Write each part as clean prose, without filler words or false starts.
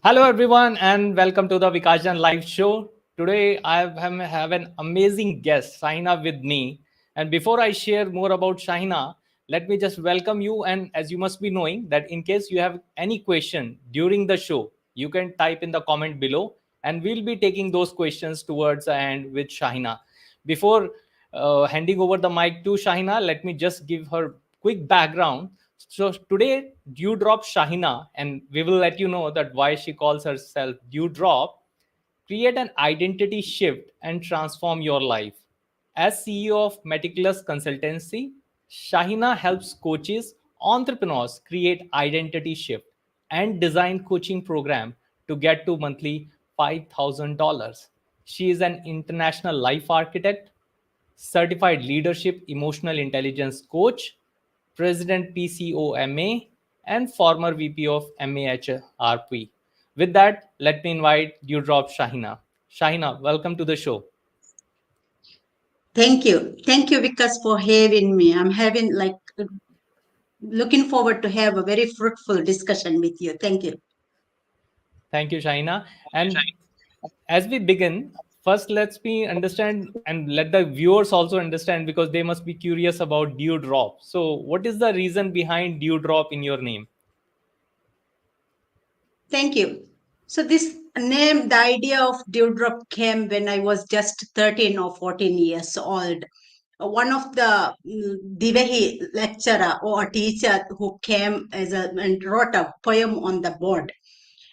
Hello, everyone, and welcome to the Vikas Jain LIVE Show. Today, have an amazing guest, Shaheena, with me. And before I share more about Shaheena, let me just welcome you. And as you must be knowing, that in case you have any question during the show, you can type in the comment below, and we'll be taking those questions towards the end with Shaheena. Before handing over the mic to Shaheena, let me just give her quick background. So today, Dewdrop Shaheena, and we will let you know that why she calls herself Dewdrop, create an identity shift and transform your life. As CEO of Meticulous Consultancy, Shaheena helps coaches, entrepreneurs create identity shift and design coaching program to get to monthly $5,000. She is an international life architect, certified leadership emotional intelligence coach, President-PCOMA, and former VP of MAHRP. With that, let me invite Dewdrop Shaheena. Shaheena, welcome to the show. Thank you. Thank you, Vikas, for having me. I'm having looking forward to have a very fruitful discussion with you. Thank you. Thank you, Shaheena. And as we begin, first let's me understand and let the viewers also understand because they must be curious about Dewdrop. So, what is the reason behind Dewdrop in your name? Thank you. So this name, the idea of Dewdrop came when I was just 13 or 14 years old. One of the Divehi lecturer or teacher who came and wrote a poem on the board.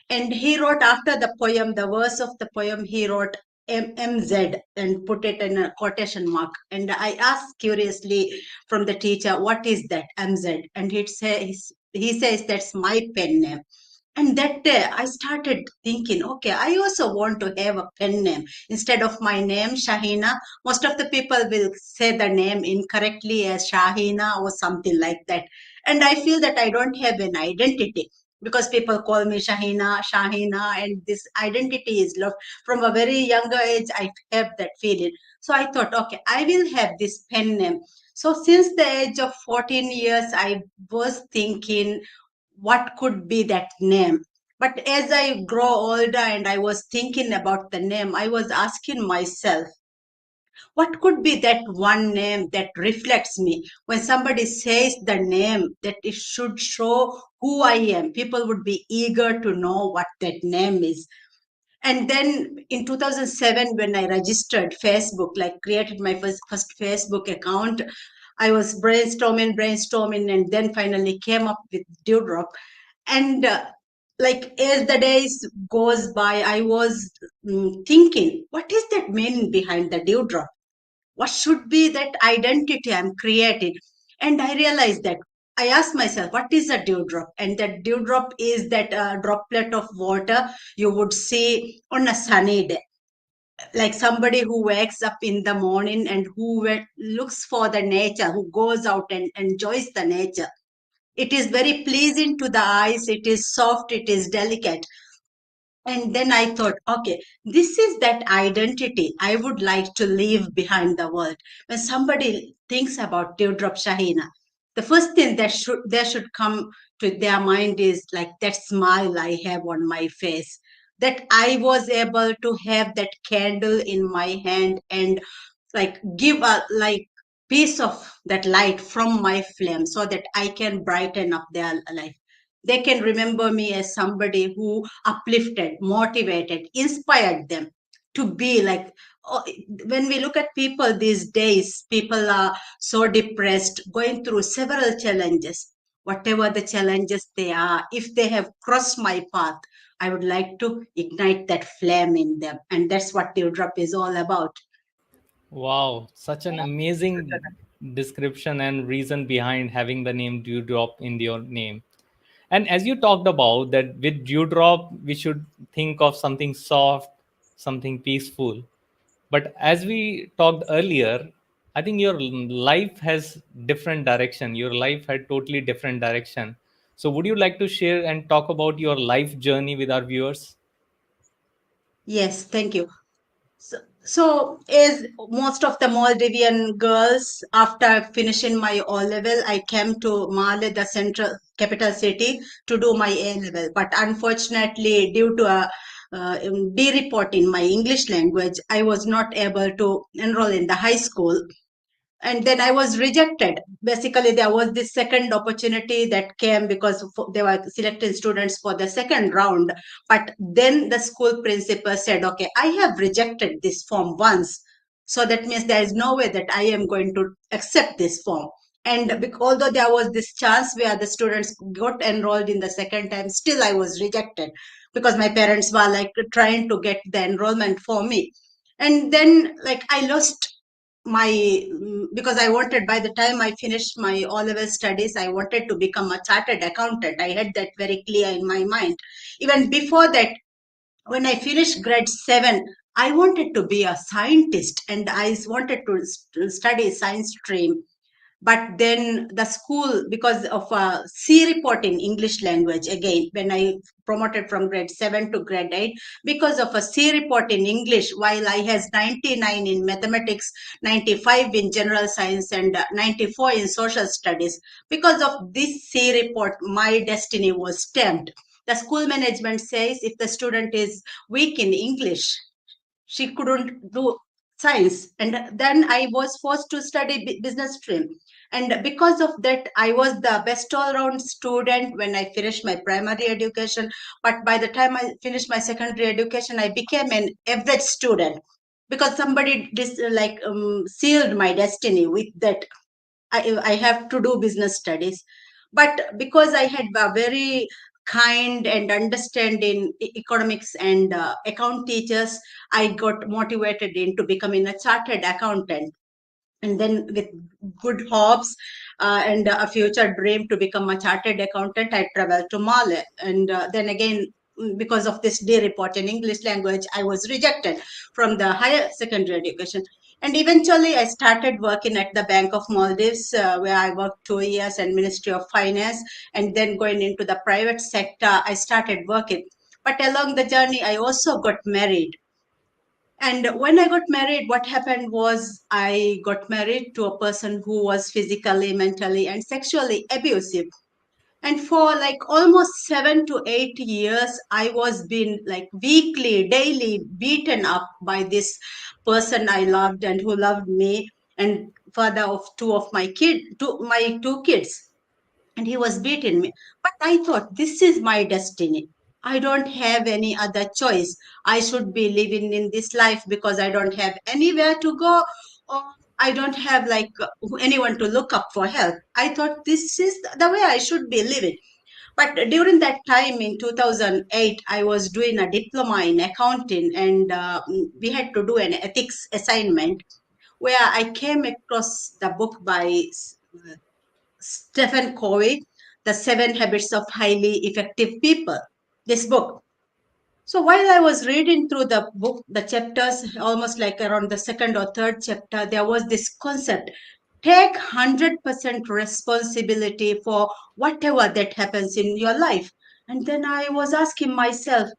And he wrote after the poem, the verse of the poem, he wrote MZ and put it in a quotation mark. And I asked curiously from the teacher, what is that MZ? And he says, that's my pen name. And that day I started thinking, okay, I also want to have a pen name. Instead of my name, Shaheena, most of the people will say the name incorrectly as Shaheena or something like that. And I feel that I don't have an identity because people call me Shaheena, and this identity is lost. From a very younger age, I have that feeling. So I thought, okay, I will have this pen name. So since the age of 14 years, I was thinking, what could be that name? But as I grow older and I was thinking about the name, I was asking myself, what could be that one name that reflects me? When somebody says the name, that it should show who I am. People would be eager to know what that name is. And then in 2007, when I registered Facebook, like created my first Facebook account, I was brainstorming, and then finally came up with Dewdrop. And like as the days goes by, I was thinking, what is that meaning behind the Dewdrop? What should be that identity I'm creating? And I realized that I asked myself, what is a dewdrop? And that dewdrop is that droplet of water you would see on a sunny day, like somebody who wakes up in the morning and looks for the nature, who goes out and enjoys the nature. It is very pleasing to the eyes, it is soft, it is delicate. And then I thought, okay, this is that identity I would like to leave behind the world. When somebody thinks about Dewdrop Shaheena, the first thing that should come to their mind is like that smile I have on my face. That I was able to have that candle in my hand and like give a like piece of that light from my flame so that I can brighten up their life. They can remember me as somebody who uplifted, motivated, inspired them to be like. Oh, when we look at people these days, people are so depressed, going through several challenges. Whatever the challenges they are, if they have crossed my path, I would like to ignite that flame in them. And that's what Dewdrop is all about. Wow, such an amazing description and reason behind having the name Dewdrop in your name. And as you talked about that with Dewdrop, we should think of something soft, something peaceful. But as we talked earlier, I think your life has different direction. Your life had totally different direction. So would you like to share and talk about your life journey with our viewers? Yes, thank you. So, as most of the Maldivian girls, after finishing my O level, I came to Male, the central capital city, to do my A level. But unfortunately, due to a de-report in my English language, I was not able to enroll in the high school, and then I was rejected. Basically, there was this second opportunity that came because they were selecting students for the second round. But then the school principal said, okay, I have rejected this form once. So that means there is no way that I am going to accept this form. And although there was this chance where the students got enrolled in the second time, still I was rejected because my parents were like trying to get the enrollment for me. And then like I lost my because I wanted, by the time I finished my O-level studies, I wanted to become a chartered accountant. I had that very clear in my mind. Even before that, when I finished grade 7, I wanted to be a scientist and I wanted to study science stream. But then the school, because of a C report in English language, again, when I promoted from grade 7 to grade 8, because of a C report in English, while I has 99 in mathematics, 95 in general science, and 94 in social studies, because of this C report, my destiny was stamped. The school management says if the student is weak in English, she couldn't do science, and then I was forced to study business stream. And because of that, I was the best all round student when I finished my primary education. But by the time I finished my secondary education, I became an average student because somebody sealed my destiny with that I have to do business studies. But because I had a very kind and understanding economics and account teachers, I got motivated into becoming a chartered accountant. And then with good hopes and a future dream to become a chartered accountant, I traveled to Male. And then again, because of this day report in English language, I was rejected from the higher secondary education. And eventually, I started working at the Bank of Maldives, where I worked 2 years, and Ministry of Finance. And then going into the private sector, I started working. But along the journey, I also got married. And when I got married, what happened was I got married to a person who was physically, mentally, and sexually abusive. And for like almost 7 to 8 years, I was being like weekly, daily beaten up by this person I loved and who loved me, and father of my two kids, and he was beating me. But I thought, this is my destiny. I don't have any other choice. I should be living in this life because I don't have anywhere to go, or I don't have like anyone to look up for help. I thought this is the way I should be living. But during that time in 2008, I was doing a diploma in accounting, and we had to do an ethics assignment where I came across the book by Stephen Covey, The Seven Habits of Highly Effective People. This book. So while I was reading through the book, the chapters, almost like around the second or third chapter, there was this concept: take 100% responsibility for whatever that happens in your life. And then I was asking myself,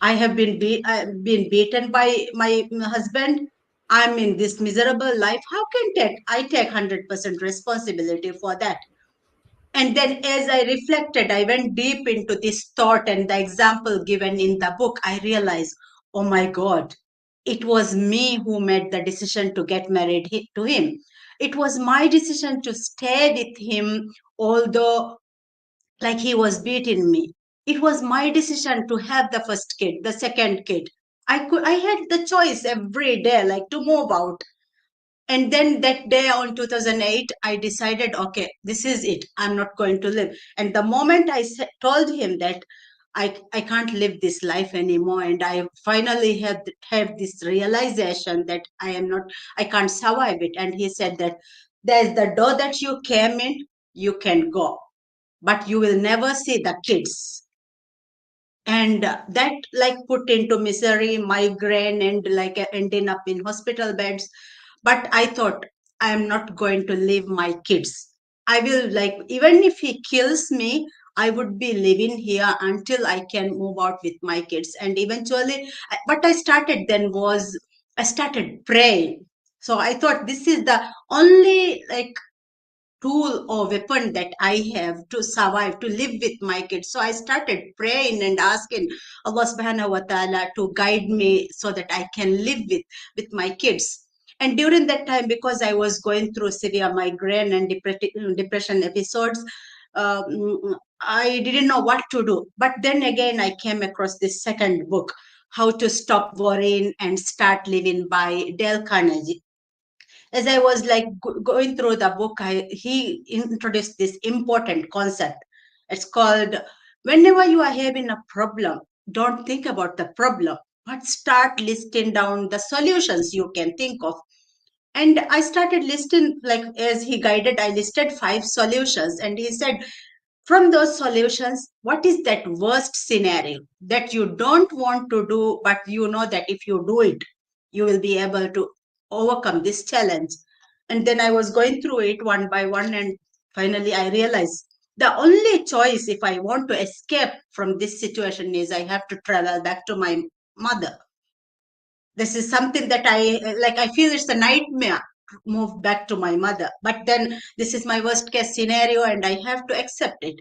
I have been beaten by my husband. I'm in this miserable life. How can I take 100% responsibility for that? And then, as I reflected, I went deep into this thought and the example given in the book. I realized, oh my God, it was me who made the decision to get married to him. It was my decision to stay with him, although like he was beating me. It was my decision to have the first kid, the second kid. I had the choice every day, like to move out. And then that day on 2008, I decided, okay, this is it. I'm not going to live. And the moment told him that I can't live this life anymore, and I finally had this realization that I can't survive it. And he said that there's the door that you came in, you can go, but you will never see the kids. And that like put into misery, migraine, and like ending up in hospital beds. But I thought, I am not going to leave my kids. I will, like, even if he kills me, I would be living here until I can move out with my kids. And eventually, what I started then was I started praying. So I thought this is the only tool or weapon that I have to survive, to live with my kids. So I started praying and asking Allah subhanahu wa ta'ala to guide me so that I can live with my kids. And during that time, because I was going through severe migraine and depression episodes, I didn't know what to do. But then again, I came across this second book, How to Stop Worrying and Start Living by Dale Carnegie. As I was going through the book, he introduced this important concept. It's called, whenever you are having a problem, don't think about the problem, but start listing down the solutions you can think of. And I started listing, as he guided, I listed 5 solutions. And he said, from those solutions, what is that worst scenario that you don't want to do, but you know that if you do it, you will be able to overcome this challenge? And then I was going through it one by one, and finally I realized the only choice if I want to escape from this situation is I have to travel back to my mother. This is something that I feel it's a nightmare to move back to my mother. But then this is my worst case scenario and I have to accept it.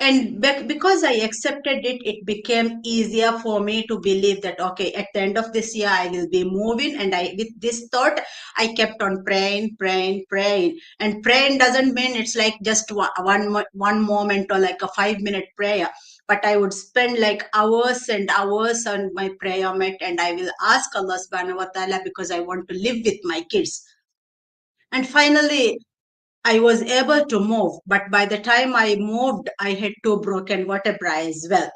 And because I accepted it, it became easier for me to believe that, okay, at the end of this year, I will be moving. And with this thought, I kept on praying, praying, praying. And praying doesn't mean it's like just one moment or like a 5-minute prayer. But I would spend like hours and hours on my prayer mat, and I will ask Allah subhanahu wa ta'ala because I want to live with my kids. And finally, I was able to move, but by the time I moved, I had 2 broken vertebrae as well.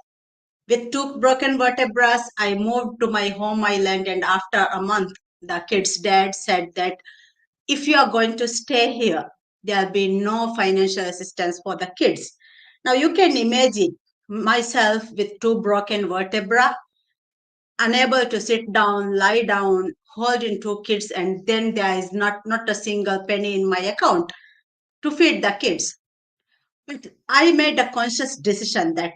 With 2 broken vertebrae, I moved to my home island, and after a month, the kid's dad said that if you are going to stay here, there'll be no financial assistance for the kids. Now you can imagine myself with 2 broken vertebrae, unable to sit down, lie down, holding 2 kids, and then there is not a single penny in my account to feed the kids. But I made a conscious decision that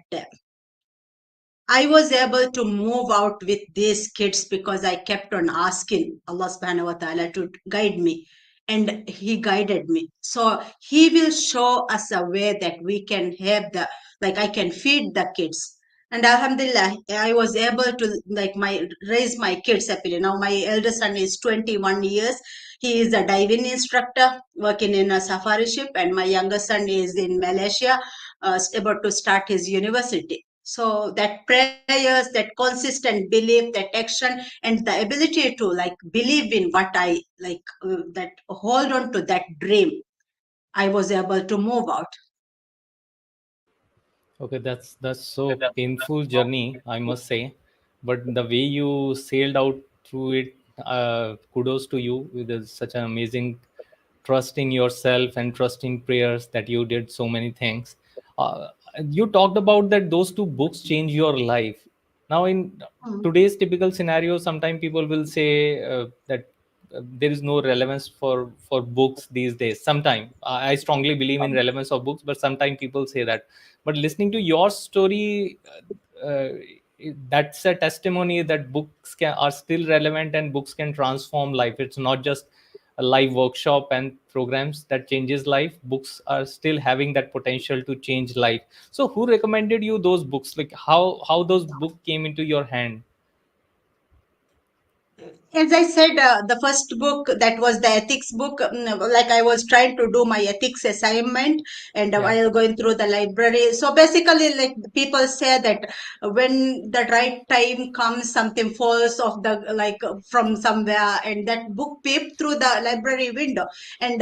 I was able to move out with these kids because I kept on asking Allah subhanahu wa ta'ala to guide me. And he guided me. So he will show us a way that we can have I can feed the kids. And alhamdulillah, I was able to raise my kids happily. Now my elder son is 21 years. He is a diving instructor working in a safari ship, and my younger son is in Malaysia, about to start his university. So that prayers, that consistent belief, that action, and the ability to believe in what I that hold on to that dream, I was able to move out. Okay, that's so painful journey, I must say, but the way you sailed out through it, kudos to you. With such an amazing trust in yourself and trust in prayers that you did so many things. Uh, you talked about that those 2 books change your life. Now, in today's typical scenario, sometimes people will say that there is no relevance for books these days. Sometimes I strongly believe in relevance of books, but sometimes people say that. But listening to your story, uh, that's a testimony that are still relevant and books can transform life. It's not just a live workshop and programs that changes life. Books are still having that potential to change life. So who recommended you those books? Like how those book came into your hand? As I said, the first book, that was the ethics book. I was trying to do my ethics assignment, and Yeah. while going through the library. So basically, like people say that when the right time comes, something falls off the from somewhere, and that book peeped through the library window. And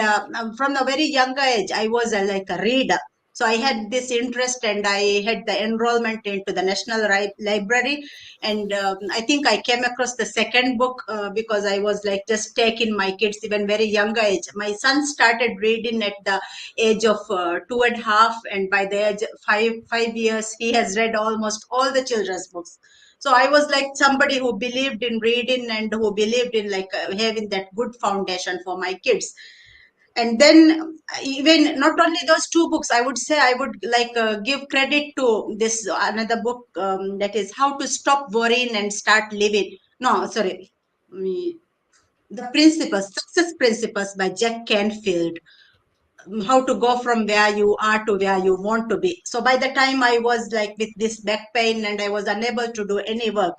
from a very younger age, I was a reader. So I had this interest, and I had the enrollment into the National Library. And I think I came across the second book because I was just taking my kids even very younger age. My son started reading at the age of 2.5, and by the age of 5 years, he has read almost all the children's books. So I was like somebody who believed in reading and who believed in having that good foundation for my kids. And then even not only those 2 books, I would say I would give credit to this another book, that is How to Stop Worrying and Start Living. No, sorry. the principles, success principles by Jack Canfield, how to go from where you are to where you want to be. So by the time I was like with this back pain and I was unable to do any work,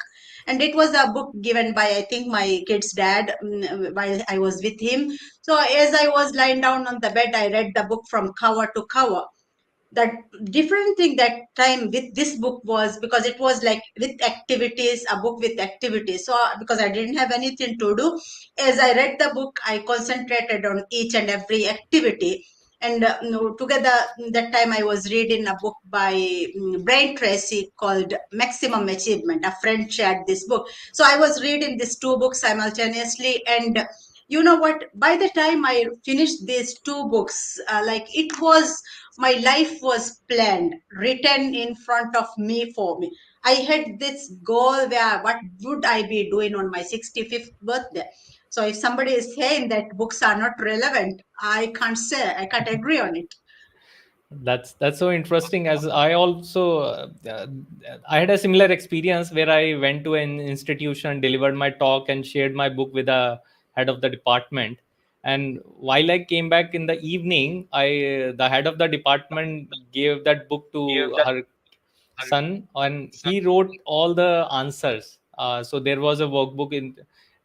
and it was a book given by, I think, my kid's dad, while I was with him. So as I was lying down on the bed, I read the book from cover to cover. That different thing that time with this book was because it was like with activities, a book with activities. So because I didn't have anything to do, as I read the book, I concentrated on each and every activity. And together that time I was reading a book by Brian Tracy called Maximum Achievement. A friend shared this book, so I was reading these two books simultaneously. And you know what, by the time I finished these two books, like it was, my life was planned, written in front of me for me. I had this goal where what would I be doing on my 65th birthday. So if somebody is saying that books are not relevant, I can't say, I can't agree on it. That's so interesting. As I also I had a similar experience where I went to an institution, delivered my talk, and shared my book with the head of the department. And while I came back in the evening, I the head of the department gave that book to her son, and he wrote all the answers. So there was a workbook in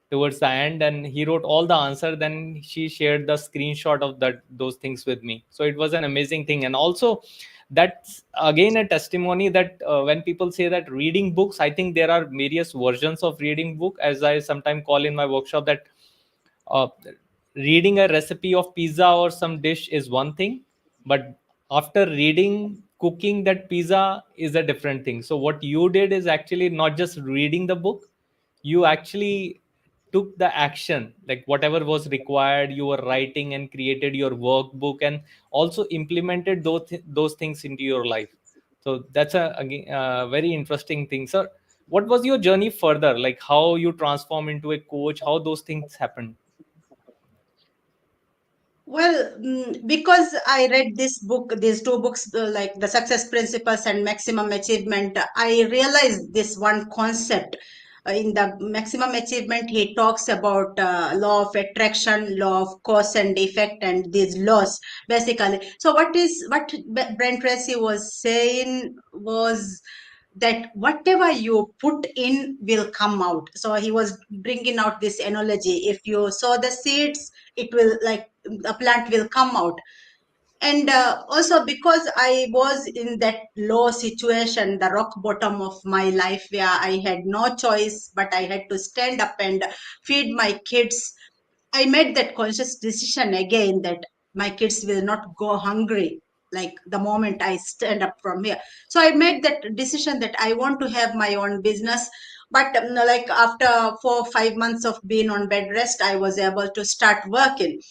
towards the end, and he wrote all the answer. Then she shared the screenshot of that those things with me. So it was an amazing thing. And also, that's again a testimony that when people say that reading books, I think there are various versions of reading book, as I sometimes call in my workshop, that uh, reading a recipe of pizza or some dish is one thing, but after reading cooking that pizza is a different thing. So what you did is actually not just reading the book, you actually took the action, like whatever was required, you were writing and created your workbook, and also implemented those things into your life. So that's a again very interesting thing. Sir, what was your journey further, like how you transform into a coach, how those things happened? Well, because I read this book, these two books, like The Success Principles and Maximum Achievement, I realized this one concept. In the Maximum Achievement, he talks about law of attraction, law of cause and effect, and these laws basically. So, what Brent Tracy was saying was that whatever you put in will come out. So he was bringing out this analogy: if you sow the seeds, it will, like, a plant will come out. And also because I was in that low situation, the rock bottom of my life, where I had no choice but I had to stand up and feed my kids, I made that conscious decision again that my kids will not go hungry like the moment I stand up from here. So I made that decision that I want to have my own business. But like after 4 or 5 months of being on bed rest, I was able to start working.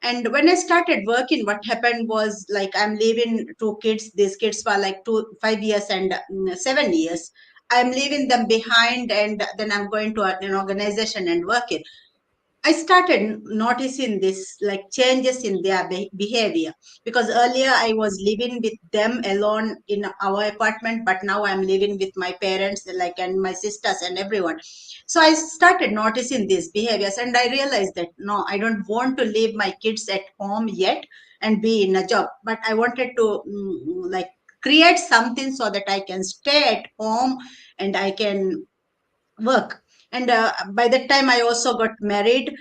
And when I started working, what happened was, like, I'm leaving two kids. These kids were like 5 years and 7 years. I'm leaving them behind, and then I'm going to an organization and working. I started noticing this, like, changes in their behavior, because earlier I was living with them alone in our apartment, but now I'm living with my parents, like, and my sisters and everyone. So I started noticing these behaviors, and I realized that no, I don't want to leave my kids at home yet and be in a job, but I wanted to like create something so that I can stay at home and I can work. And by that time I also got married.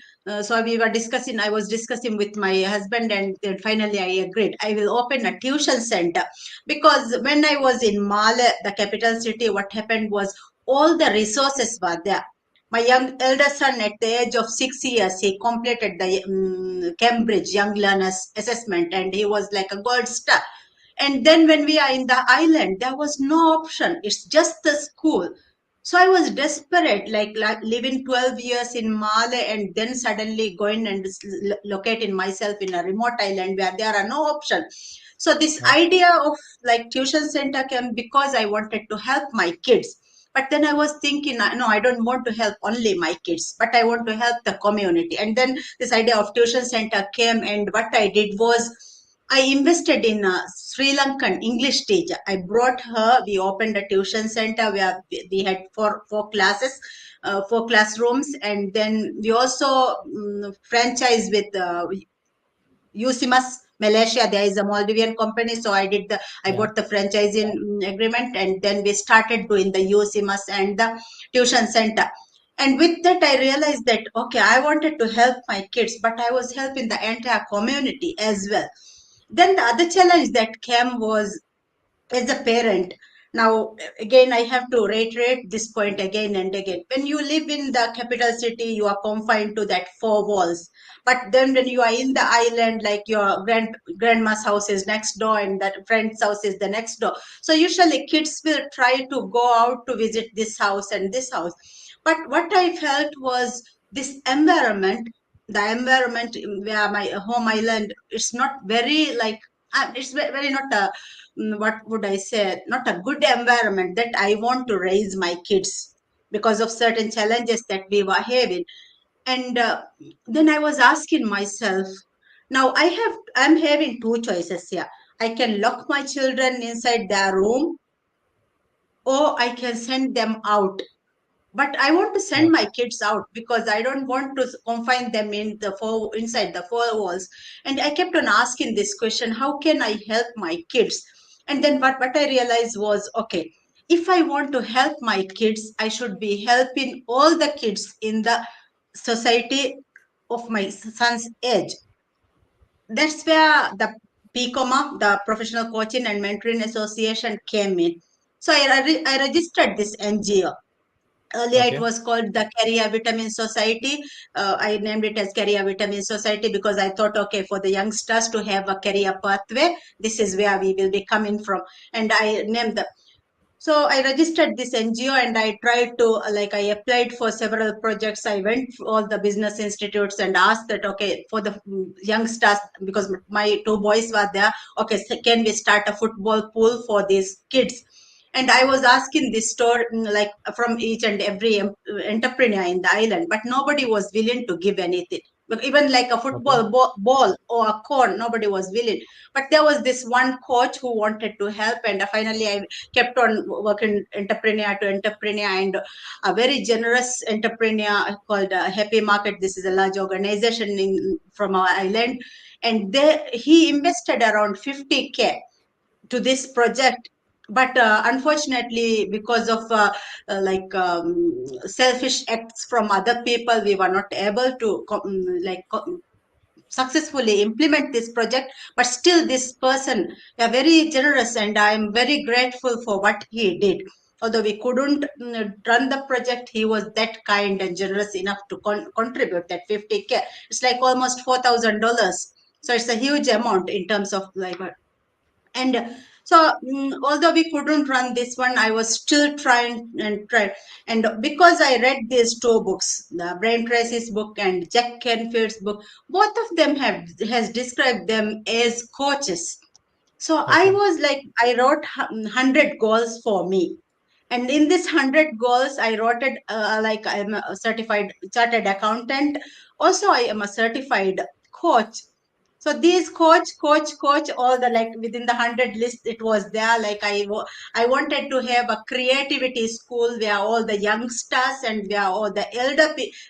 So we were discussing, I was discussing with my husband, and then finally I agreed I will open a tuition center. Because when I was in Male, the capital city, what happened was all the resources were there. My young elder son, at the age of 6 years, he completed the Cambridge Young Learners Assessment, and he was like a gold star. And then when we are in the island, there was no option, it's just the school. So I was desperate, like living 12 years in Male and then suddenly going and locating myself in a remote island where there are no options. So this Yeah. idea of like tuition center came because I wanted to help my kids. But then I was thinking, no, I don't want to help only my kids, but I want to help the community. And then this idea of tuition center came, and what I did was I invested in a Sri Lankan English teacher. I brought her. We opened a tuition center where we had four classes, 4 classrooms, and then we also franchise with UCMAS Malaysia. There is a Maldivian company, so I bought the franchising agreement, and then we started doing the UCMAS and the tuition center. And with that, I realized that okay, I wanted to help my kids, but I was helping the entire community as well. Then the other challenge that came was as a parent. Now again, I have to reiterate this point again and again. When you live in the capital city, you are confined to that 4 walls. But then when you are in the island, like your grandma's house is next door and that friend's house is the next door, so usually kids will try to go out to visit this house and this house. But what I felt was this environment, the environment where my home island, it's not very like it's very not a what would I say, not a good environment that I want to raise my kids because of certain challenges that we were having. And then I was asking myself, now I'm having two choices here. I can lock my children inside their room, or I can send them out. But I want to send my kids out because I don't want to confine them inside the 4 walls. And I kept on asking this question: how can I help my kids? And then what I realized was, okay, if I want to help my kids, I should be helping all the kids in the society of my son's age. That's where the PCOMA, the Professional Coaching and Mentoring Association, came in. So I registered this NGO. Earlier, it was called the Career Vitamin Society. I named it as Career Vitamin Society because I thought, okay, for the youngsters to have a career pathway, this is where we will be coming from. And I named the. So I registered this NGO and I tried to, I applied for several projects. I went to all the business institutes and asked that, okay, for the youngsters, because my 2 boys were there, okay, so can we start a football pool for these kids? And I was asking this story, like from each and every entrepreneur in the island, but nobody was willing to give anything. But even like a football ball or a cone, nobody was willing. But there was this one coach who wanted to help, and finally I kept on working entrepreneur to entrepreneur, and a very generous entrepreneur called Happy Market. This is a large organization from our island, and he invested around 50K to this project. But unfortunately, because of selfish acts from other people, we were not able to successfully implement this project. But still, this person, very generous, and I am very grateful for what he did. Although we couldn't run the project, he was that kind and generous enough to contribute that 50K. It's like almost $4,000. So it's a huge amount in terms of like. And so although we couldn't run this one, I was still trying and trying. And because I read these 2 books, the Brian Tracy's book and Jack Canfield's book, both of them has described them as coaches. So I was like, I wrote 100 goals for me. And in this 100 goals, I wrote it like I'm a certified chartered accountant. Also, I am a certified coach. So these coach, all the like within the 100 list, it was there. Like I wanted to have a creativity school where all the youngsters and where all the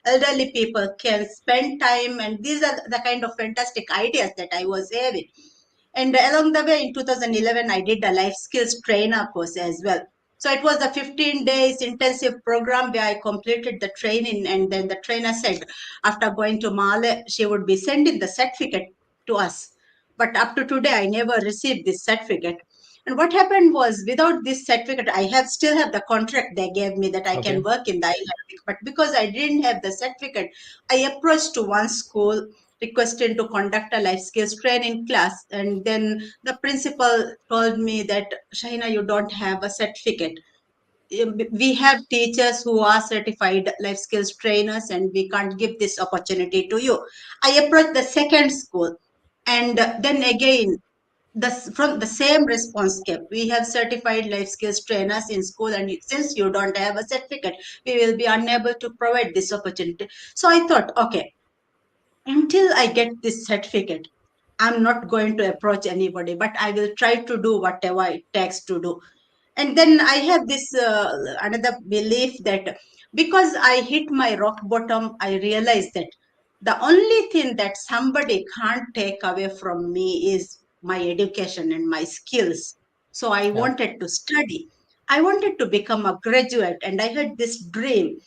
elderly people can spend time. And these are the kind of fantastic ideas that I was having. And along the way, in 2011, I did a life skills trainer course as well. So it was a 15 days intensive program where I completed the training. And then the trainer said, after going to Male, she would be sending the certificate to us. But up to today, I never received this certificate. And what happened was, without this certificate, I still have the contract they gave me that I can work in the island. But because I didn't have the certificate, I approached to one school requested to conduct a life skills training class. And then the principal told me that, Shaheena, you don't have a certificate. We have teachers who are certified life skills trainers, and we can't give this opportunity to you. I approached the second school, and then again, from the same response came. We have certified life skills trainers in school, and since you don't have a certificate, we will be unable to provide this opportunity. So I thought, okay, until I get this certificate, I'm not going to approach anybody, but I will try to do whatever it takes to do. And then I have this another belief that because I hit my rock bottom, I realized that the only thing that somebody can't take away from me is my education and my skills. So I Yeah. wanted to study. I wanted to become a graduate, and I had this dream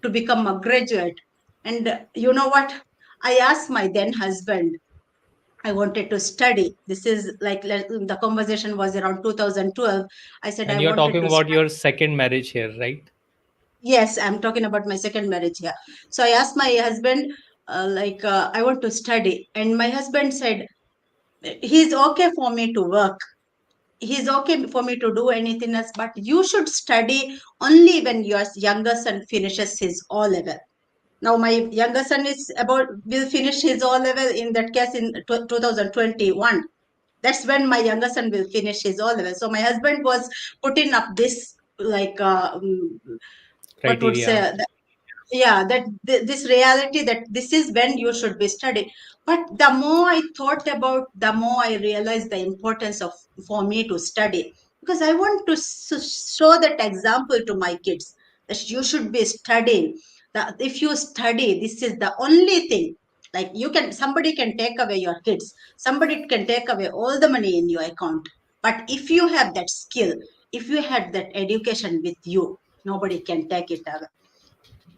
to become a graduate. And you know what? I asked my then husband, I wanted to study. This is like the conversation was around 2012. I said And I you're wanted talking to about study. your second marriage here, right? Yes, I'm talking about my second marriage here. So I asked my husband, I want to study, and my husband said he's okay for me to work. He's okay for me to do anything else, but you should study only when your younger son finishes his O level. Now my younger son is about will finish his O level in that case in 2021. That's when my younger son will finish his O level. So my husband was putting up this what would say Criteria. yeah that this reality that this is when you should be studying. But the more I thought about, the more I realized the importance of for me to study, because I want to show that example to my kids that you should be studying, that if you study, this is the only thing. Like you can, somebody can take away your kids, somebody can take away all the money in your account, but if you have that skill, if you had that education with you, nobody can take it away.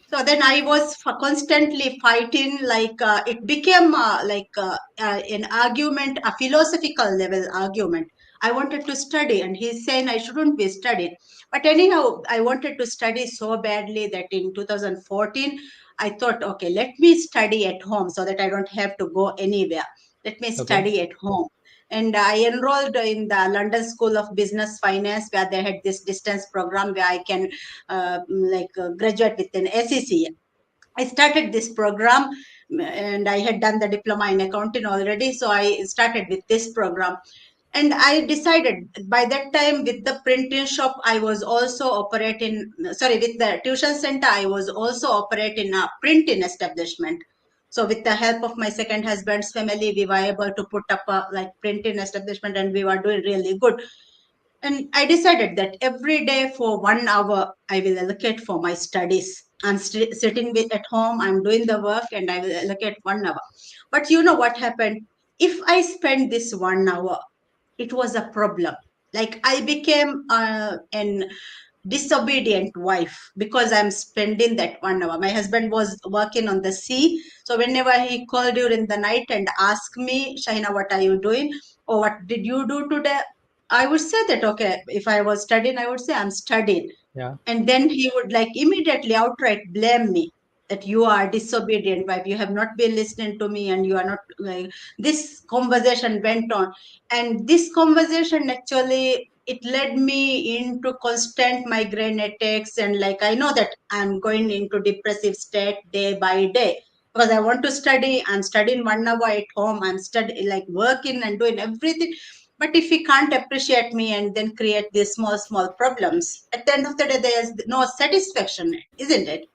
So then I was constantly fighting, it became an argument, a philosophical level argument. I wanted to study, and he's saying I shouldn't be studying. But anyhow, I wanted to study so badly that in 2014, I thought, okay, let me study at home so that I don't have to go anywhere. Let me Okay. study at home. And I enrolled in the London School of Business Finance, where they had this distance program where I can graduate with an SEC. I started this program, and I had done the diploma in accounting already. So I started with this program. And I decided by that time, with the printing shop, I was also operating, sorry, with the tuition center, I was also operating a printing establishment. So with the help of my second husband's family, we were able to put up a printing establishment, and we were doing really good. And I decided that every day for 1 hour, I will allocate for my studies. I'm sitting at home, I'm doing the work, and I will allocate 1 hour. But you know what happened? If I spend this 1 hour, it was a problem. Like I became an disobedient wife because I'm spending that 1 hour. My husband was working on the sea. So whenever he called during the night and asked me, Shahina, what are you doing? Or what did you do today? I would say that, okay, if I was studying, I would say I'm studying. Yeah. And then he would immediately outright blame me that you are disobedient wife. You have not been listening to me, and you are not this conversation went on. And this conversation actually, it led me into constant migraine attacks, and I know that I'm going into depressive state day by day because I want to study. I'm studying 1 hour at home. I'm studying, working and doing everything. But if he can't appreciate me and then create these small problems, at the end of the day, there's no satisfaction, isn't it?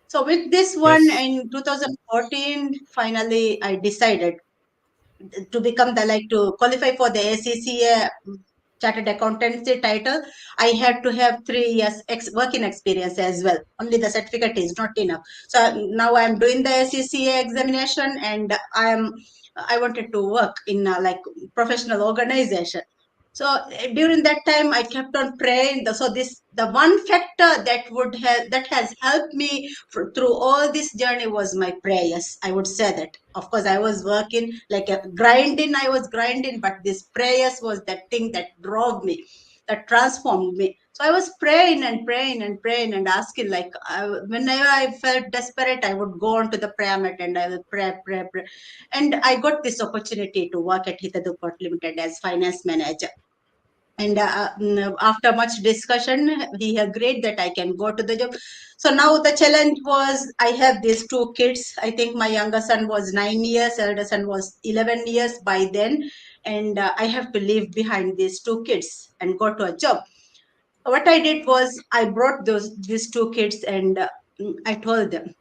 So with this one Yes. in 2014, finally I decided to become to qualify for the ACCA chartered accountancy title. I had to have 3 years working experience as well. Only the certificate is not enough. So now I'm doing the ACCA examination, and I wanted to work in professional organization. So during that time, I kept on praying. So the one factor that has helped me through all this journey was my prayers. I would say that. Of course, I was working like a grinding. I was grinding, but this prayers was that thing that drove me, that transformed me. So I was praying and praying and praying and asking. Whenever I felt desperate, I would go onto the prayer mat and I will pray. And I got this opportunity to work at Hitaduport Limited as finance manager. And after much discussion, he agreed that I can go to the job. So now the challenge was, I have these two kids. I think my younger son was 9 years, elder son was 11 years by then. And I have to leave behind these two kids and go to a job. What I did was I brought these two kids, and I told them,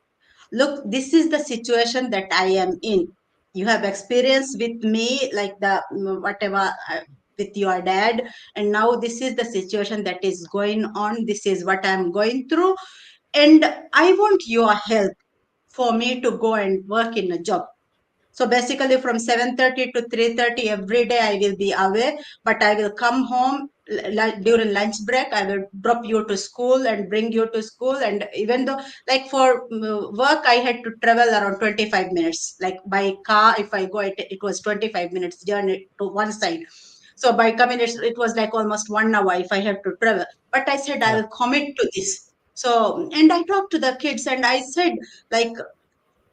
look, this is the situation that I am in. You have experience with me, like the whatever with your dad, and now this is the situation that is going on. This is what I'm going through, and I want your help for me to go and work in a job. So basically from 7:30 to 3:30 every day I will be away, but I will come home during lunch break. I will drop you to school and bring you to school. And even though like for work, I had to travel around 25 minutes, like by car, if I go, it was 25 minutes journey to one side. So by coming, it was like almost 1 hour if I have to travel. But I said, I Yeah. will commit to this. So, and I talked to the kids and I said, like,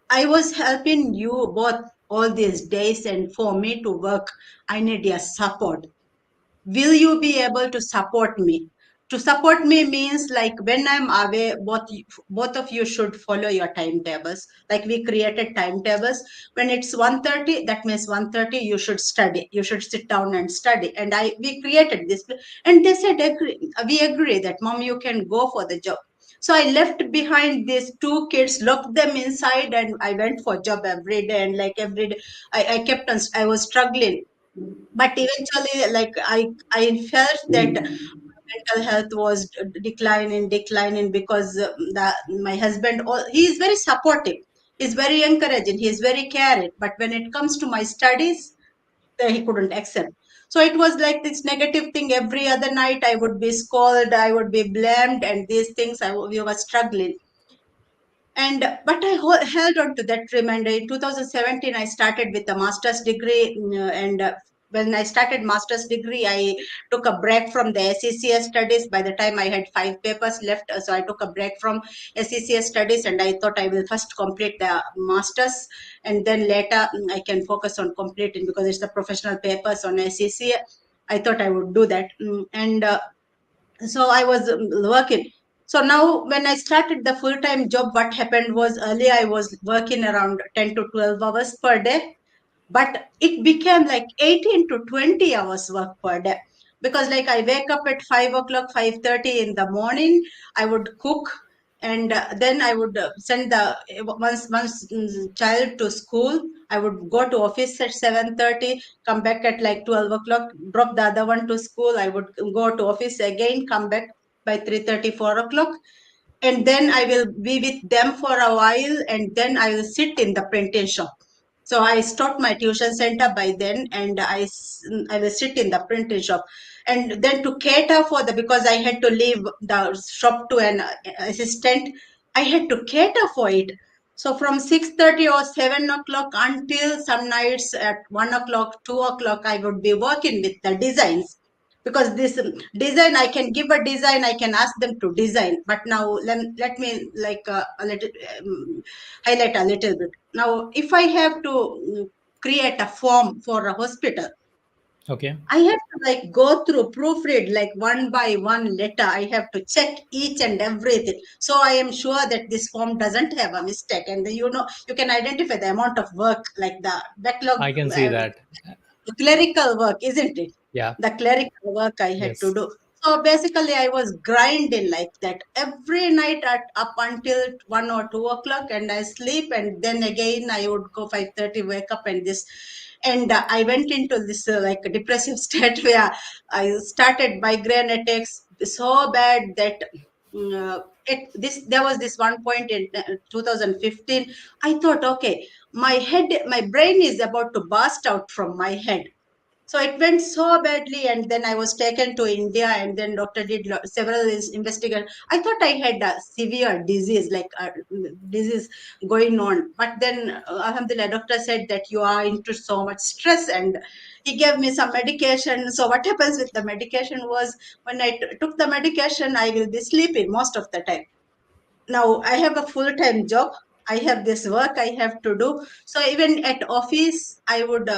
I was helping you both all these days, and for me to work, I need your support. Will you be able to support me? To support me means like when I'm away, both of you should follow your timetables. Like we created timetables. When it's 1:30, that means 1:30 you should study. You should sit down and study. And we created this, and they said we agree that mom, you can go for the job. So I left behind these two kids, locked them inside, and I went for job every day. And like every day, I kept on. I was struggling, but eventually, like I felt that mental health was declining because my husband, he is very supportive. He's very encouraging. He's very caring. But when it comes to my studies, he couldn't accept. So it was like this negative thing. Every other night, I would be scolded, I would be blamed, and these things we were struggling. And but I held on to that reminder. In 2017, I started with a master's degree, and when I started master's degree, I took a break from the SECS studies. By the time I had 5 papers left, so I took a break from SECS studies, and I thought I will first complete the master's, and then later I can focus on completing, because it's the professional papers on SEC. I thought I would do that, and so I was working. So now when I started the full-time job, what happened was, earlier I was working around 10 to 12 hours per day, but it became like 18 to 20 hours work per day, because like I wake up at 5 o'clock, 5:30 in the morning. I would cook, and then I would send the once child to school. I would go to office at 7:30, come back at like 12 o'clock, drop the other one to school. I would go to office again, come back by 3:30, 4 o'clock, and then I will be with them for a while, and then I will sit in the printing shop. So I stopped my tuition center by then, and I will sit in the printing shop. And then to cater for because I had to leave the shop to an assistant, I had to cater for it. So from 6:30 or 7 o'clock until some nights at 1 o'clock, 2 o'clock, I would be working with the designs. Because this design, I can give a design, I can ask them to design. But now let me like a little highlight a little bit. Now, if I have to create a form for a hospital, Okay. I have to like go through, proofread like one by one letter. I have to check each and everything. So I am sure that this form doesn't have a mistake. And you can identify the amount of work, like the backlog, I can see that. the clerical work, isn't it? Yeah. The clerical work I had to Yes. do. So basically, I was grinding like that every night up until 1 or 2 o'clock, and I sleep, and then again I would go 5:30, wake up, and this, and I went into this like depressive state where I started migraine attacks so bad that. There was this one point in 2015. I thought, okay, my brain is about to burst out from my head. So it went so badly, and then I was taken to India, and then doctor did several investigations. I thought I had a severe disease, like a disease going on. But then, alhamdulillah, doctor said that you are into so much stress, and he gave me some medication. So what happens with the medication was, when I took the medication, I will be sleeping most of the time. Now I have a full-time job. I have this work I have to do. So even at office, I would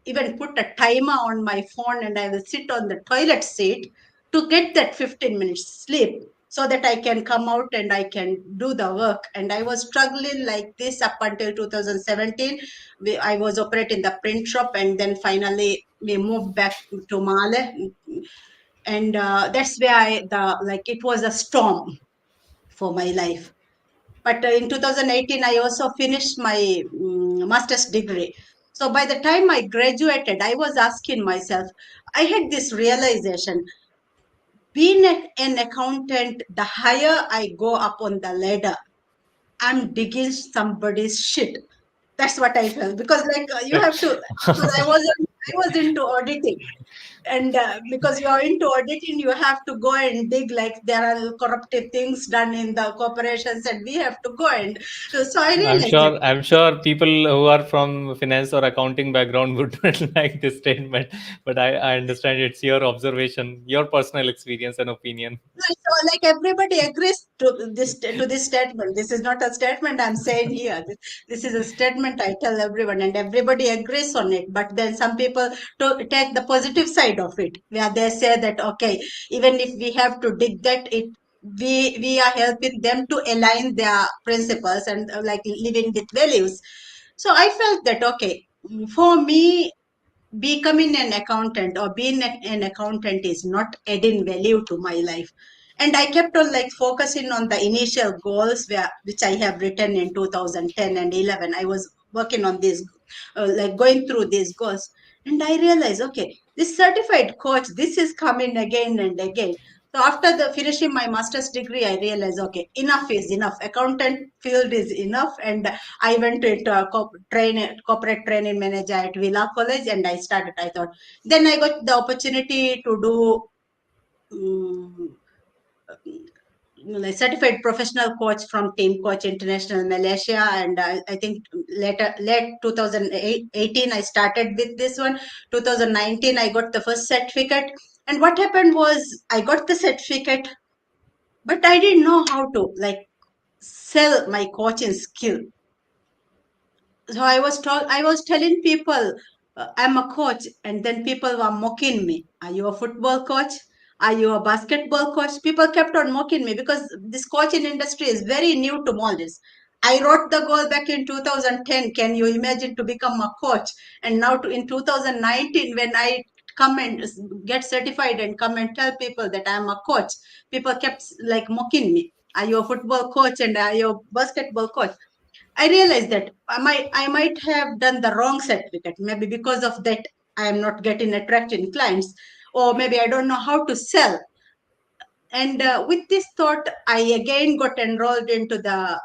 even put a timer on my phone, and I will sit on the toilet seat to get that 15 minutes sleep, so that I can come out and I can do the work. And I was struggling like this up until 2017. I was operating the print shop, and then finally we moved back to Male. And that's where it was a storm for my life. But in 2018, I also finished my master's degree. So by the time I graduated, I was asking myself, I had this realization, being an accountant, the higher I go up on the ladder, I'm digging somebody's shit. That's what I felt, because like you have to, because I was into auditing, and because you are into auditing, you have to go and dig, like there are corruptive things done in the corporations, and we have to go and so I I'm realized that. sure I'm sure people who are from finance or accounting background would not like this statement, but I understand it's your observation, your personal experience and opinion. So, like everybody agrees to this statement. This is not a statement I'm saying here. This is a statement I tell everyone, and everybody agrees on it. But then some people take the positive side of it, where they say that okay, even if we have to dig that, we are helping them to align their principles and like living with values. So I felt that okay, for me, becoming an accountant or being an accountant is not adding value to my life, and I kept on like focusing on the initial goals which I have written in 2010 and 11. I was working on this, like going through these goals, and I realized okay, this certified coach, this is coming again and again. So after the finishing my master's degree, I realized okay, enough is enough, accountant field is enough, and I went into a corporate training manager at Villa College, and I started. I thought, then I got the opportunity to do like certified professional coach from Team Coach International Malaysia, and I think late 2018 I started with this one. 2019 I got the first certificate, and what happened was I got the certificate, but I didn't know how to like sell my coaching skill. So I was telling people I'm a coach, and then people were mocking me. Are you a football coach? Are you a basketball coach? People kept on mocking me because this coaching industry is very new to Maldives. I wrote the goal back in 2010. Can you imagine to become a coach? And now in 2019, when I come and get certified and come and tell people that I'm a coach, people kept like mocking me. Are you a football coach and are you a basketball coach? I realized that I might have done the wrong certificate. Maybe because of that, I am not getting attracting clients, or maybe I don't know how to sell. And with this thought, I again got enrolled into the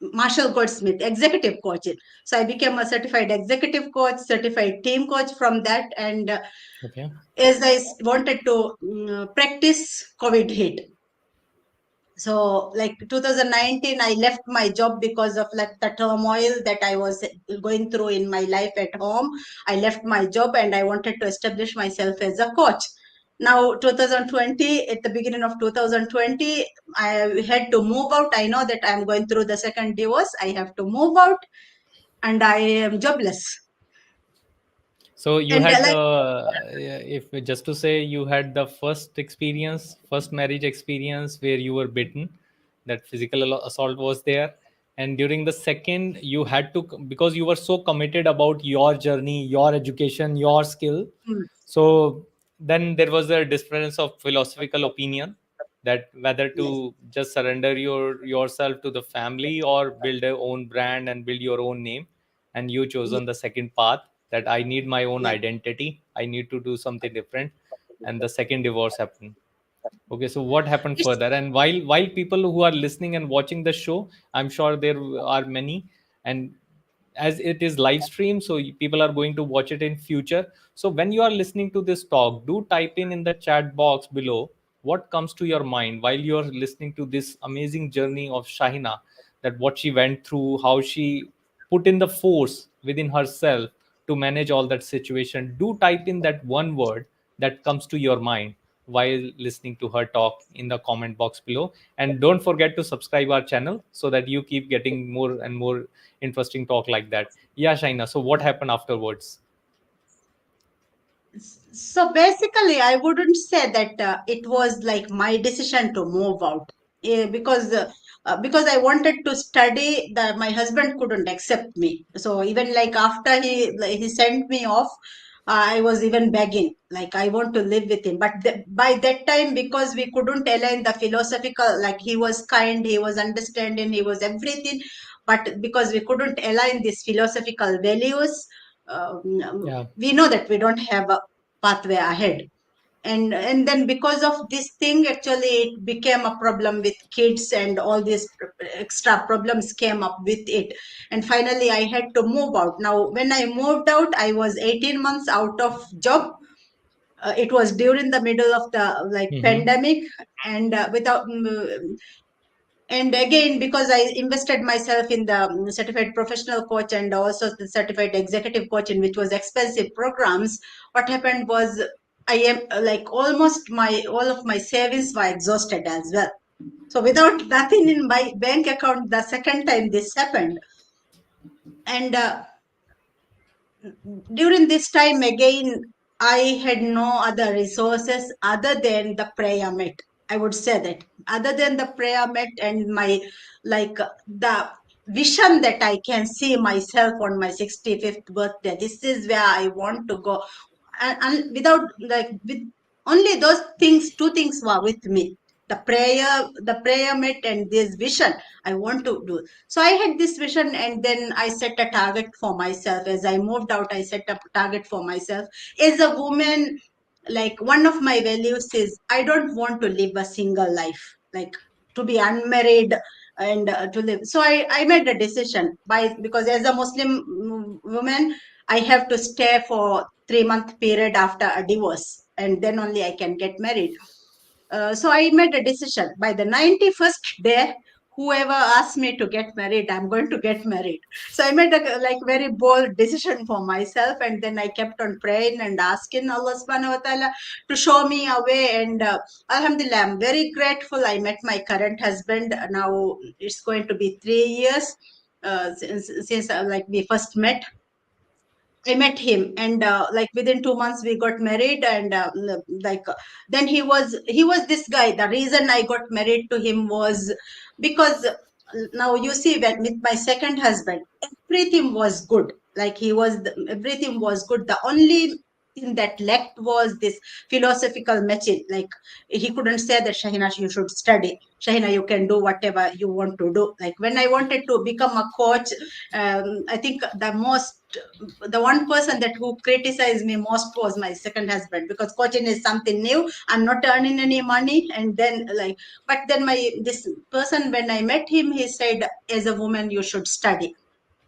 Marshall Goldsmith executive coaching. So I became a certified executive coach, certified team coach from that. And Okay. as I wanted to practice, COVID hit. So like 2019 I left my job because of like the turmoil that I was going through in my life at home. I left my job and I wanted to establish myself as a coach. Now 2020, at the beginning of 2020, I had to move out. I know that I'm going through the second divorce. I have to move out, and I am jobless. So you And had, like if just to say, you had the first experience, first marriage experience where you were bitten, that physical assault was there, and during the second, you had to, because you were so committed about your journey, your education, your skill. mm, So then there was a difference of philosophical opinion, that whether yes, to just surrender yourself to the family or build your own brand and build your own name, and you yes, chosen the second path, that I need my own yes. identity, I need to do something different, and the second divorce happened. Okay, so what happened It's further? And while people who are listening and watching the show, I'm sure there are many, and as it is live stream, so people are going to watch it in future. So when you are listening to this talk, do type in the chat box below what comes to your mind while you are listening to this amazing journey of Shahina, that what she went through, how she put in the force within herself to manage all that situation. Do type in that one word that comes to your mind while listening to her talk in the comment box below, and don't forget to subscribe our channel so that you keep getting more and more interesting talk like that. Yeah, Shaina, so what happened afterwards? So basically, I wouldn't say that it was like my decision to move out, because I wanted to study. That my husband couldn't accept me. So even like after he sent me off, I was even begging, like I want to live with him. But by that time, because we couldn't align the philosophical, like he was kind, he was understanding, he was everything. but because we couldn't align these philosophical values, Yeah. we know that we don't have a pathway ahead. And then because of this thing, actually it became a problem with kids, and all these extra problems came up with it, and finally I had to move out. Now when I moved out, I was 18 months out of job. It was during the middle of the pandemic, and and again, because I invested myself in the certified professional coach and also the certified executive coaching, which was expensive programs, what happened was I am almost all of my savings were exhausted as well. So without nothing in my bank account, the second time this happened. And during this time again, I had no other resources other than the prayer mat. I would say that other than the prayer mat and my the vision that I can see myself on my 65th birthday. This is where I want to go, and without with only those things, two things were with me: the prayer mat and this vision I want to do. So I had this vision, and then I set a target for myself. As I moved out, I set up a target for myself as a woman. Like, one of my values is I don't want to live a single life, like to be unmarried and to live. So I made a decision because as a Muslim woman, I have to stay for 3-month period after a divorce, and then only I can get married. So I made a decision. By the 91st day, whoever asked me to get married, I'm going to get married. So I made a very bold decision for myself, and then I kept on praying and asking Allah subhanahu wa ta'ala to show me a way. And Alhamdulillah, I'm very grateful. I met my current husband. Now it's going to be 3 years since we first met. I met him, and within 2 months we got married, and then he was this guy. The reason I got married to him was because now you see that with my second husband, everything was good. Everything was good. The only thing that lacked was this philosophical matching. Like, he couldn't say that, Shaheena, you should study. Shaheena, you can do whatever you want to do. Like, when I wanted to become a coach, I think the one person that who criticized me most was my second husband, because coaching is something new. I'm not earning any money. And then but then this person, when I met him, he said, as a woman, you should study.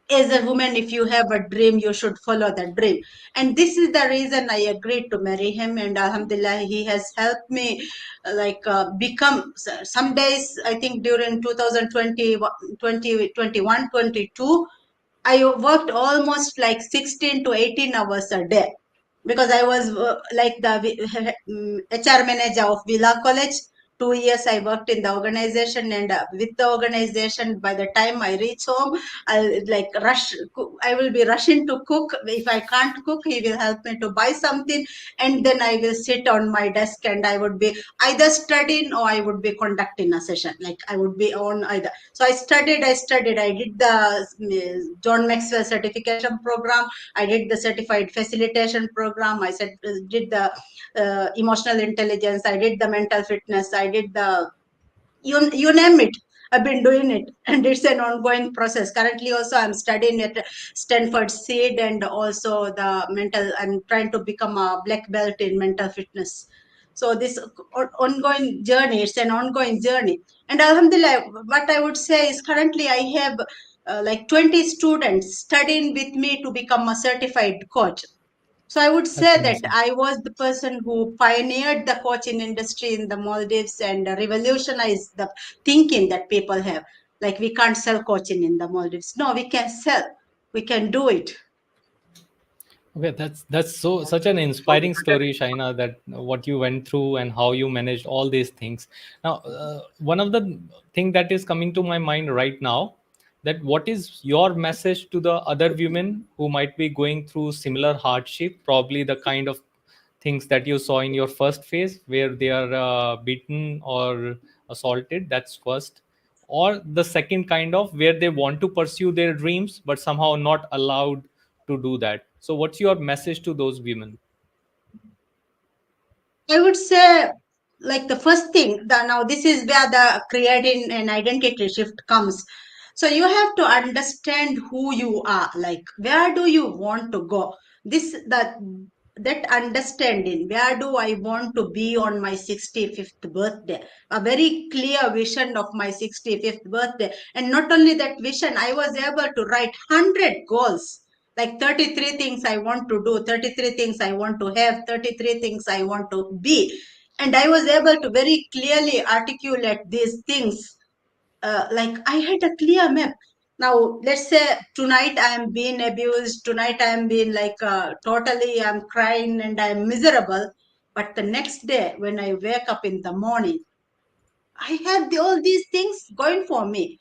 As a woman, if you have a dream, you should follow that dream. And this is the reason I agreed to marry him. And Alhamdulillah, he has helped me become. Some days, I think during 2020, 2021, 22, I worked almost like 16 to 18 hours a day, because I was the HR manager of Villa College. 2 years I worked in the organization, and with the organization, by the time I reach home, I'll I will be rushing to cook. If I can't cook, he will help me to buy something, and then I will sit on my desk, and I would be either studying or I would be conducting a session. Like, I would be on either. So I studied. I did the John Maxwell certification program. I did the certified facilitation program. Did the emotional intelligence. I did the mental fitness. I did the, you name it. I've been doing it, and it's an ongoing process. Currently, also I'm studying at Stanford Seed, and also I'm trying to become a black belt in mental fitness. So this ongoing journey, it's an ongoing journey. And Alhamdulillah, what I would say is currently I have 20 students studying with me to become a certified coach. So I would That's say that amazing. I was the person who pioneered the coaching industry in the Maldives and revolutionized the thinking that people have. Like, we can't sell coaching in the Maldives. No, we can sell. We can do it. Okay, that's such an inspiring story, Shaina, that what you went through and how you managed all these things. Now, one of the thing that is coming to my mind right now, that what is your message to the other women who might be going through similar hardship, probably the kind of things that you saw in your first phase, where they are beaten or assaulted. That's first. Or the second kind of, where they want to pursue their dreams but somehow not allowed to do that. So what's your message to those women? I would say, like, the first thing, now this is where the creating an identity shift comes. So you have to understand who you are, like where do you want to go. That understanding, where do I want to be on my 65th birthday, a very clear vision of my 65th birthday. And not only that vision, I was able to write 100 goals, like 33 things I want to do, 33 things I want to have, 33 things I want to be. And I was able to very clearly articulate these things. Like I had a clear map. Now, let's say tonight I am being abused, tonight I am being like totally, I'm crying and I'm miserable. But the next day, when I wake up in the morning, I have all these things going for me.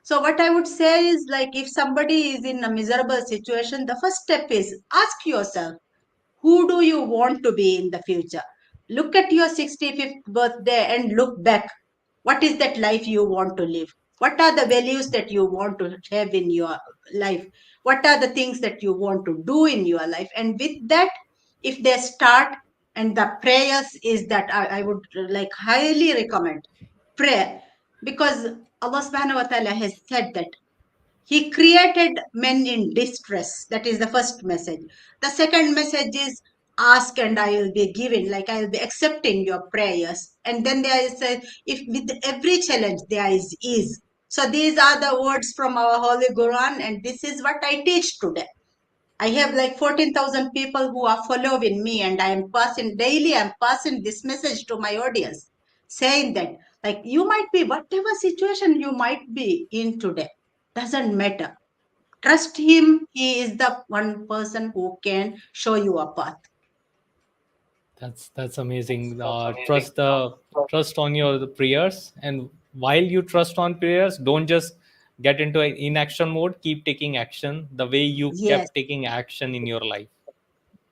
So what I would say is, like, if somebody is in a miserable situation, the first step is ask yourself, who do you want to be in the future? Look at your 65th birthday and look back. What is that life you want to live? What are the values that you want to have in your life? What are the things that you want to do in your life? And with that, if they start, and the prayers is that I would like highly recommend prayer, because Allah subhanahu wa ta'ala has said that He created men in distress. That is the first message. The second message is ask and I will be given, like I will be accepting your prayers. And then there is a, if with every challenge there is ease. So these are the words from our Holy Quran, and this is what I teach today. I have like 14,000 people who are following me, and I am passing daily, I'm passing this message to my audience, saying that, like, you might be, whatever situation you might be in today, doesn't matter. Trust him. He is the one person who can show you a path. That's amazing. Trust on your prayers, and while you trust on prayers, don't just get into an inaction mode. Keep taking action the way you Yes, kept taking action in your life.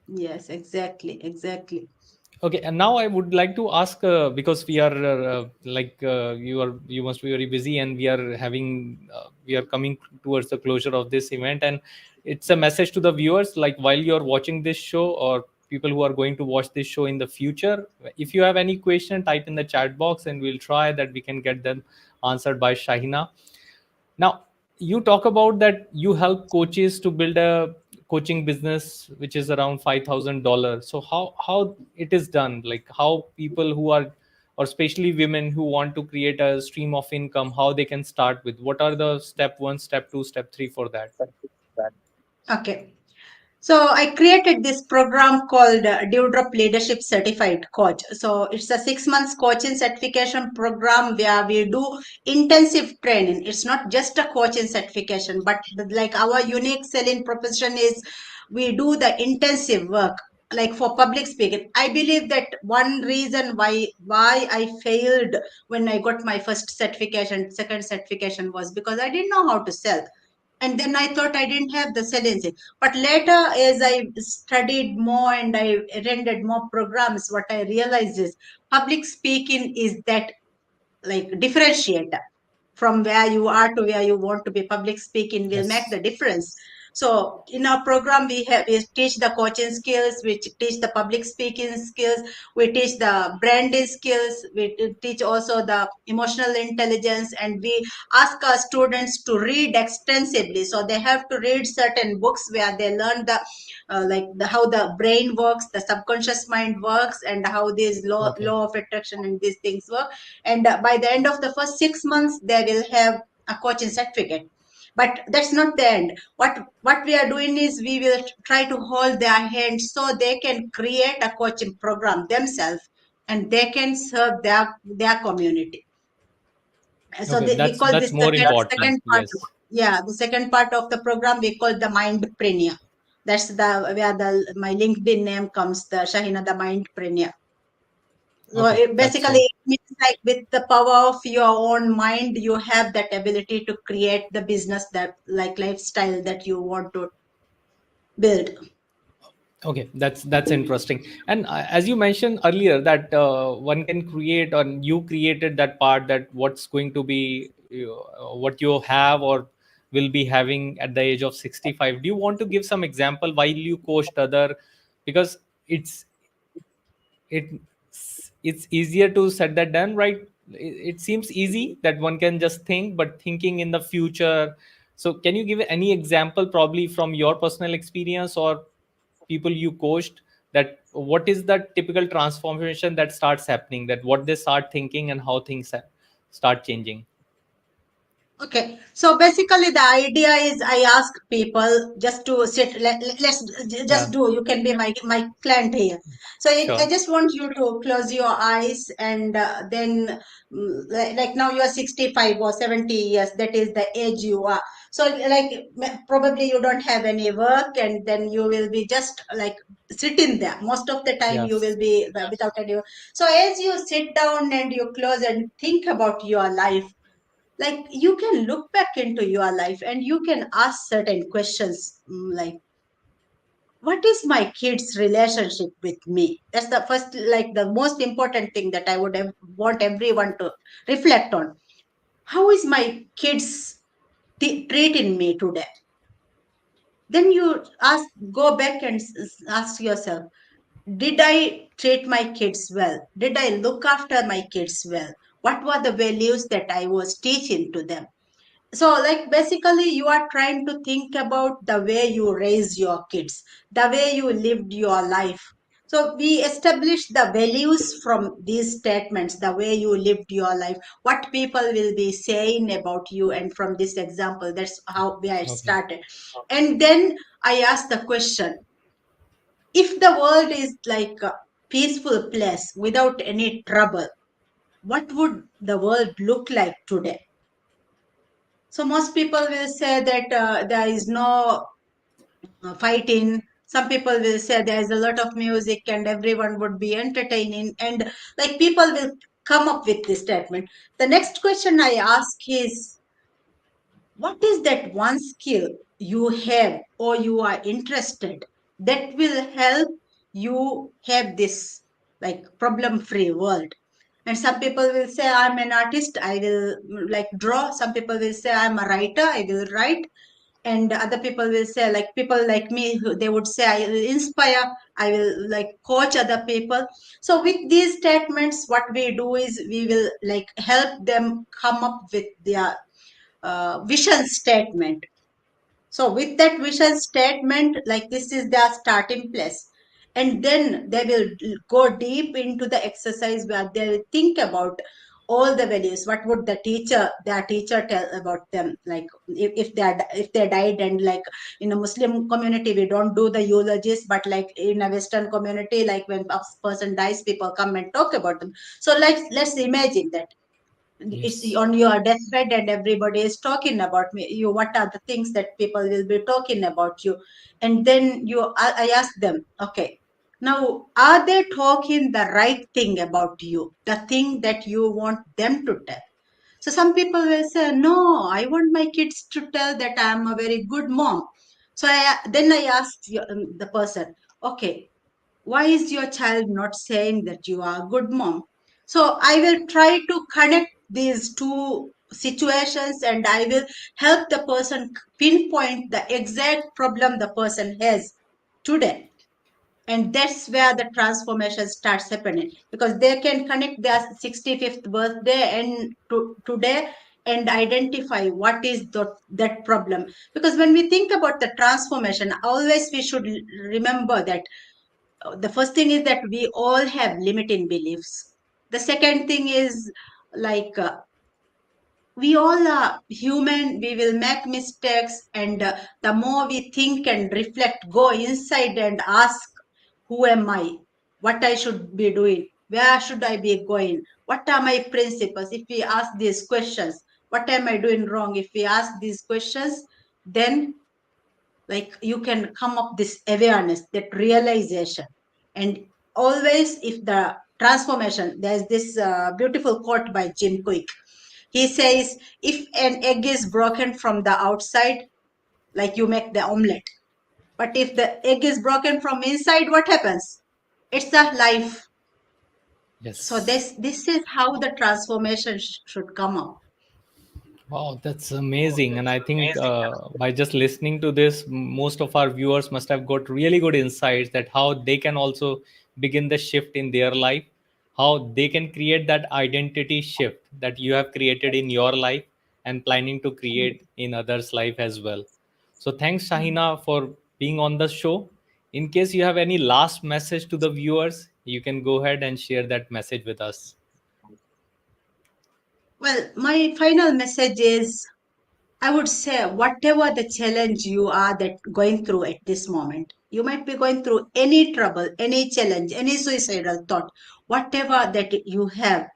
yes, exactly. Okay, and now I would like to ask, because we are you must be very busy, and we are coming towards the closure of this event, and it's a message to the viewers. Like, while you are watching this show, or people who are going to watch this show in the future, if you have any question, type in the chat box, and we'll try that we can get them answered by Shaheena. Now, you talk about that you help coaches to build a coaching business which is around $5,000. So how it is done? Like, how people who are, or especially women who want to create a stream of income, how they can start with? What are the step 1, step 2, step 3 for that? Okay. So I created this program called Dewdrop Leadership Certified Coach. So it's a 6 months coaching certification program where we do intensive training. It's not just a coaching certification, but like our unique selling proposition is we do the intensive work. Like for public speaking, I believe that one reason why I failed when I got my first certification, second certification, was because I didn't know how to sell. And then I thought I didn't have the selling. But later, as I studied more and I attended more programs, what I realized is public speaking is that, like, differentiator from where you are to where you want to be. Public speaking will make Yes. the difference. So in our program, we teach the coaching skills, we teach the public speaking skills, we teach the branding skills, we teach also the emotional intelligence, and we ask our students to read extensively. So they have to read certain books where they learn the how the brain works, the subconscious mind works, and how these Okay. law of attraction and these things work. And by the end of the first 6 months, they will have a coaching certificate. But that's not the end. What we are doing is we will try to hold their hand so they can create a coaching program themselves, and they can serve their community. So Okay, we call that's this more important. second part. Yes. Yeah, the second part of the program we call the mindpreneur. That's the where the my LinkedIn name comes, the Shaheena the mindpreneur. So Okay, it that's basically so. it means, like, with the power of your own mind, you have that ability to create the business, that like lifestyle that you want to build. Okay, that's interesting. And as you mentioned earlier, that one can create, or you created that part, that what's going to be what you have or will be having at the age of 65. Do you want to give some example while you coached other? Because it's it's easier to set that down, right? it seems easy that one can just think, but thinking in the future. So can you give any example, probably from your personal experience or people you coached, that what is the typical transformation that starts happening, that what they start thinking and how things start changing? Okay, so basically the idea is I ask people just to sit. Let's Yeah, just do. You can be my client here. So I sure. just want you to close your eyes and then like now you are 65 or 70 years. That is the age you are. So like probably you don't have any work, and then you will be just like sitting there. Most of the time you will Yes. be without any work. So as you sit down and you close and think about your life, like you can look back into your life and you can ask certain questions, like what is my kids relationship with me? That's the first, like the most important thing that I would want everyone to reflect on. How is my kids treating me today? Then you go back and ask yourself, did I treat my kids well? Did I look after my kids well? What were the values that I was teaching to them? So like basically you are trying to think about the way you raise your kids, the way you lived your life. So we established the values from these statements, the way you lived your life, what people will be saying about you, and from this example, that's how we had Okay. started. And then I asked the question, if the world is like a peaceful place without any trouble, what would the world look like today? So most people will say that there is no fighting. Some people will say there is a lot of music and everyone would be entertaining. And like people will come up with this statement. The next question I ask is, what is that one skill you have or you are interested that will help you have this like problem free world? And some people will say I'm an artist, I will like draw. Some people will say I'm a writer, I will write. And other people will say, like people like me, they would say I will inspire, I will like coach other people. So with these statements, what we do is we will like help them come up with their vision statement. So with that vision statement, like this is their starting place. And then they will go deep into the exercise where they will think about all the values. What would their teacher tell about them? Like if they died, and like in a Muslim community, we don't do the eulogies, but like in a Western community, like when a person dies, people come and talk about them. So let's imagine that it's Yes. on your deathbed and everybody is talking about you. What are the things that people will be talking about you? And then I ask them, okay, now are they talking the right thing about you, the thing that you want them to tell? So some people will say, no, I want my kids to tell that I am a very good mom. So then I ask the person, okay, why is your child not saying that you are a good mom? So I will try to connect these two situations, and I will help the person pinpoint the exact problem the person has today. And that's where the transformation starts happening, because they can connect their 65th birthday and today and identify what is that problem. Because when we think about the transformation, always we should remember that the first thing is that we all have limiting beliefs. The second thing is like we all are human, we will make mistakes, and the more we think and reflect, go inside and ask, who am I, what I should be doing, where should I be going, what are my principles? If we ask these questions, what am I doing wrong? If we ask these questions, then like you can come up this awareness, that realization. And always, if the transformation, there's this beautiful quote by Jim Quick. He says, if an egg is broken from the outside, like you make the omelette, but if the egg is broken from inside, what happens? It's a life. So Yes. this is how the transformation should come up. Wow, that's amazing. And I think by just listening to this, most of our viewers must have got really good insights that how they can also begin the shift in their life, how they can create that identity shift that you have created in your life and planning to create in others' life as well. So thanks, Shahina, for being on the show. In case you have any last message to the viewers, you can go ahead and share that message with us. Well, my final message is I would say whatever the challenge you are that going through at this moment, you might be going through any trouble, any challenge, any suicidal thought, whatever that you have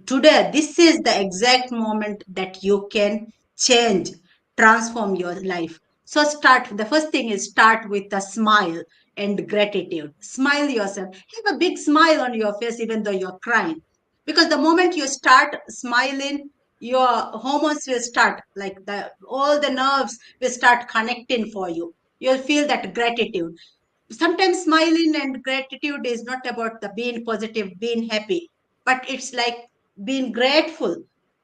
today, this is the exact moment that you can change, transform your life. So start, the first thing is start with a smile and gratitude. Smile yourself, have a big smile on your face even though you're crying, because the moment you start smiling, your hormones will start, like the all the nerves will start connecting for you. You'll feel that gratitude. Sometimes smiling and gratitude is not about the being positive, being happy, but it's like being grateful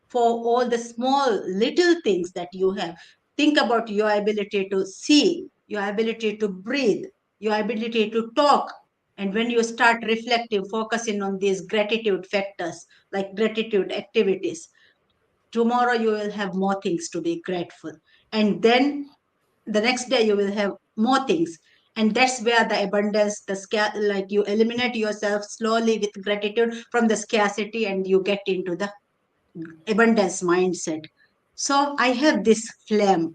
for all the small little things that you have. Think about your ability to see, your ability to breathe, your ability to talk. And when you start reflecting, focusing on these gratitude factors, like gratitude activities, tomorrow you will have more things to be grateful. And then the next day you will have more things. And that's where the abundance, like you eliminate yourself slowly with gratitude from the scarcity and you get into the abundance mindset. So I have this flame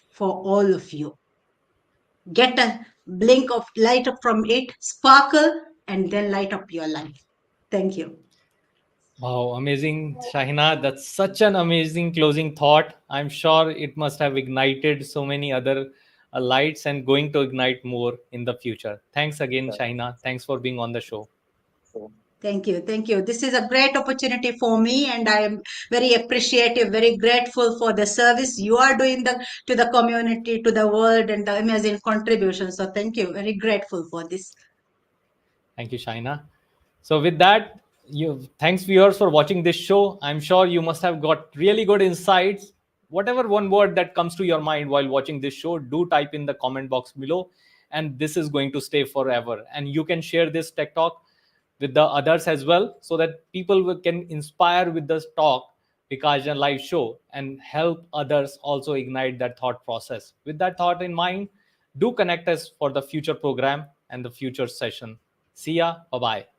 for all of you. Get a blink of light up from it, sparkle, and then light up your life. Thank you. Wow, amazing, Shahina. That's such an amazing closing thought. I'm sure it must have ignited so many other lights and going to ignite more in the future. Thanks again, Shahina. Thanks for being on the show. Thank you. Thank you. This is a great opportunity for me, and I am very appreciative, very grateful for the service you are doing to the community, to the world, and the amazing contribution. So thank you. Very grateful for this. Thank you, Shaina. So with that, you thanks viewers for watching this show. I'm sure you must have got really good insights. Whatever one word that comes to your mind while watching this show, do type in the comment box below, and this is going to stay forever. And you can share this tech talk with the others as well, so that people can inspire with this talk, Vikas Jain live show, and help others also ignite that thought process. With that thought in mind, do connect us for the future program and the future session. See ya. Bye bye.